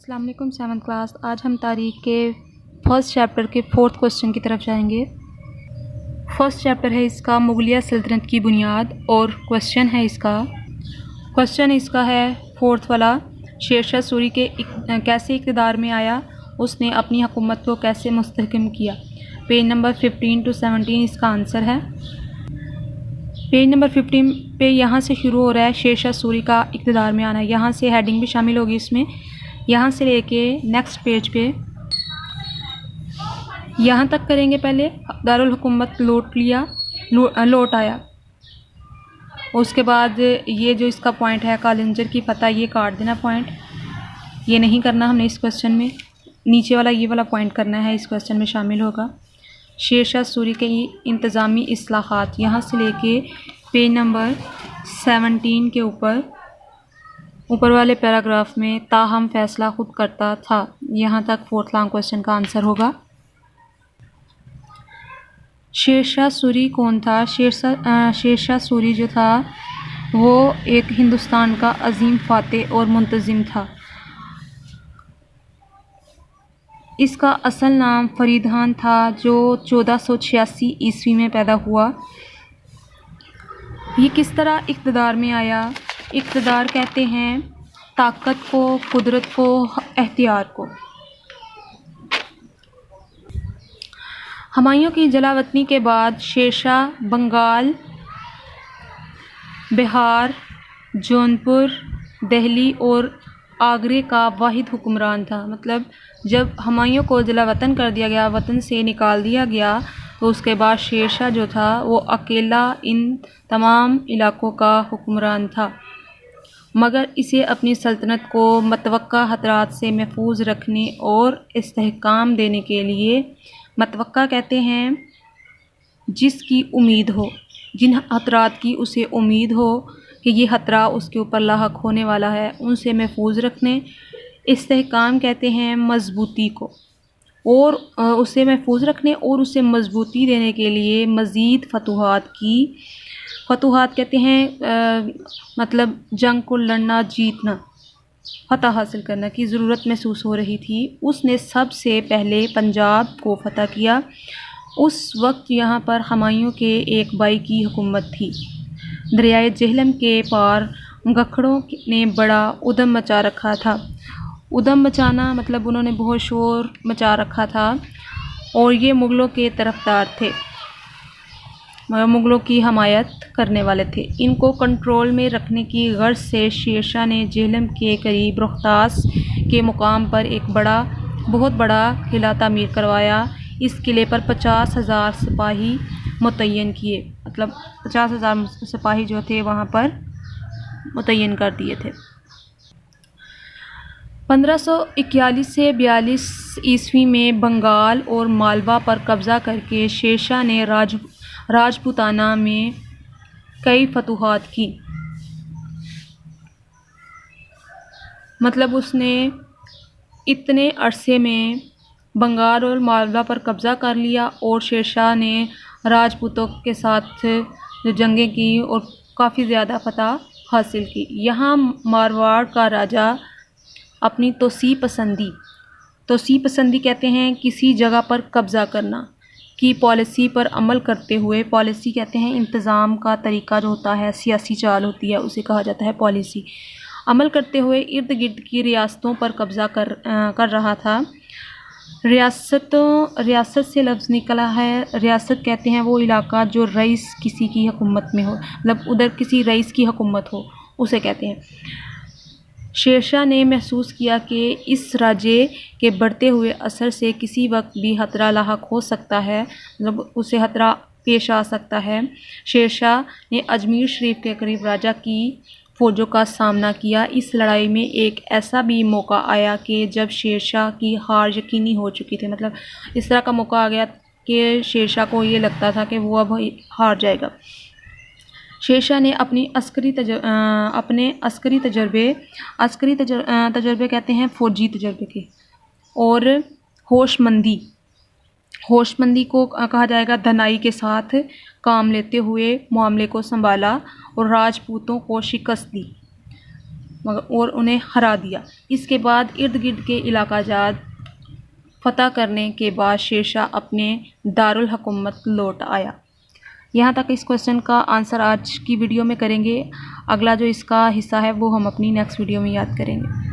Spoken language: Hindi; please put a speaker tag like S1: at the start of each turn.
S1: अस्सलाम वालेकुम 7th क्लास। आज हम तारीख़ के फर्स्ट चैप्टर के 4th क्वेश्चन की तरफ जाएंगे। फर्स्ट चैप्टर है इसका मुगलिया सल्तनत की बुनियाद और क्वेश्चन इसका है 4th वाला, शेरशाह सूरी के कैसे इक़्तिदार में आया, उसने अपनी हुकूमत को कैसे मुस्तहकम किया। पेज नंबर 15 to 17 इसका आंसर है। पेज नंबर 15 पे यहाँ से शुरू हो रहा है शेरशाह सूरी का इक़्तिदार में आना। यहाँ से हेडिंग भी शामिल होगी इसमें। यहाँ से लेके नेक्स्ट पेज पे यहाँ तक करेंगे। पहले दारुल हुकूमत लौट आया। उसके बाद ये जो इसका पॉइंट है कालिंजर की फतह, ये काट देना पॉइंट, ये नहीं करना हमने इस क्वेश्चन में। नीचे वाला ये वाला पॉइंट करना है, इस क्वेश्चन में शामिल होगा। शेरशाह सूरी के इंतज़ामी इस्लाहात, यहाँ से लेके पेज नंबर 17 के ऊपर वाले पैराग्राफ में ताहम फ़ैसला खुद करता था, यहाँ तक 4th लॉन्ग क्वेश्चन का आंसर होगा। शेरशाह सूरी कौन था? शेरशाह सूरी जो था वो एक हिंदुस्तान का अजीम फ़ातेह और मुंतज़िम था। इसका असल नाम फरीदान था, जो 1486 ईस्वी में पैदा हुआ। ये किस तरह इक़्तिदार में आया? इक़्तिदार कहते हैं ताकत को, कुदरत को, एख्तियार को। हुमायूं की जलावतनी के बाद शेरशाह बंगाल, बिहार, जौनपुर, दिल्ली और आगरे का वाहिद हुक्मरान था। मतलब जब हुमायूं को जलावतन कर दिया गया, वतन से निकाल दिया गया, तो उसके बाद शेरशाह जो था वो अकेला इन तमाम इलाकों का हुक्मरान था। मगर इसे अपनी सल्तनत को मतवक्का खतरात से महफूज रखने और इस्तेहकाम देने के लिए, मतवक्का कहते हैं जिसकी उम्मीद हो, जिन खतरात की उसे उम्मीद हो कि ये खतरा उसके ऊपर लाहक होने वाला है, उनसे महफूज रखने। इस्तेहकाम कहते हैं मजबूती को, और उसे महफूज रखने और उसे मजबूती देने के लिए मज़ीद फतूहात कहते हैं मतलब जंग को लड़ना, जीतना, फ़तह हासिल करना की ज़रूरत महसूस हो रही थी। उसने सबसे पहले पंजाब को फ़तह किया। उस वक्त यहाँ पर हुमायूं के एक भाई की हुकूमत थी। दरियाए जेहलम के पार गखड़ों ने बड़ा उद्यम मचा रखा था। उद्यम मचाना मतलब उन्होंने बहुत शोर मचा रखा था, और ये मुग़लों के तरफ़दार थे, मुग़लों की हमायत करने वाले थे। इनको कंट्रोल में रखने की गर्ज से शेरशाह ने जेहलम के करीब रोहतास के मुकाम पर एक बहुत बड़ा किला तामीर करवाया। इस किले पर 50,000 सिपाही मुतय्यन किए, मतलब 50,000 सिपाही जो थे वहाँ पर मुतय्यन कर दिए थे। 1541 से 42 ईस्वी में बंगाल और मालवा पर कब्ज़ा करके शेरशाह ने राजपूताना में कई फतूहात की। मतलब उसने इतने अरसे में बंगाल और मालवा पर कब्ज़ा कर लिया, और शेरशाह ने राजपूतों के साथ जंगें की और काफ़ी ज़्यादा फतह हासिल की। यहाँ मारवाड़ का राजा अपनी तोसी पसंदी कहते हैं किसी जगह पर कब्ज़ा करना की पॉलिसी पर अमल करते हुए, पॉलिसी कहते हैं इंतज़ाम का तरीका जो होता है, सियासी चाल होती है, उसे कहा जाता है पॉलिसी। अमल करते हुए इर्द गिर्द की रियासतों पर कब्ज़ा कर रहा था। रियासत से लफ्ज़ निकला है। रियासत कहते हैं वो इलाका जो रईस किसी की हुकूमत में हो, मतलब उधर किसी रईस की हुकूमत हो, उसे कहते हैं। शेरशाह ने महसूस किया कि इस राज्य के बढ़ते हुए असर से किसी वक्त भी खतरा लाहक हो सकता है, मतलब उसे खतरा पेश आ सकता है। शेरशाह ने अजमेर शरीफ के करीब राजा की फ़ौजों का सामना किया। इस लड़ाई में एक ऐसा भी मौका आया कि जब शेरशाह की हार यकीनी हो चुकी थी। मतलब इस तरह का मौका आ गया कि शेरशाह को ये लगता था कि वो अब हार जाएगा। शेरशाह ने अपने अस्करी तजर्बे कहते हैं फ़ौजी तजर्बे के, और होशमंदी को कहा जाएगा, धनाई के साथ काम लेते हुए मामले को संभाला और राजपूतों को शिकस्त दी। मगर और उन्हें हरा दिया। इसके बाद इर्द गिर्द के इलाका जात फ़तह करने के बाद शेरशाह अपने दारुल हुकूमत लौट आया। यहाँ तक इस क्वेश्चन का आंसर आज की वीडियो में करेंगे। अगला जो इसका हिस्सा है वो हम अपनी नेक्स्ट वीडियो में याद करेंगे।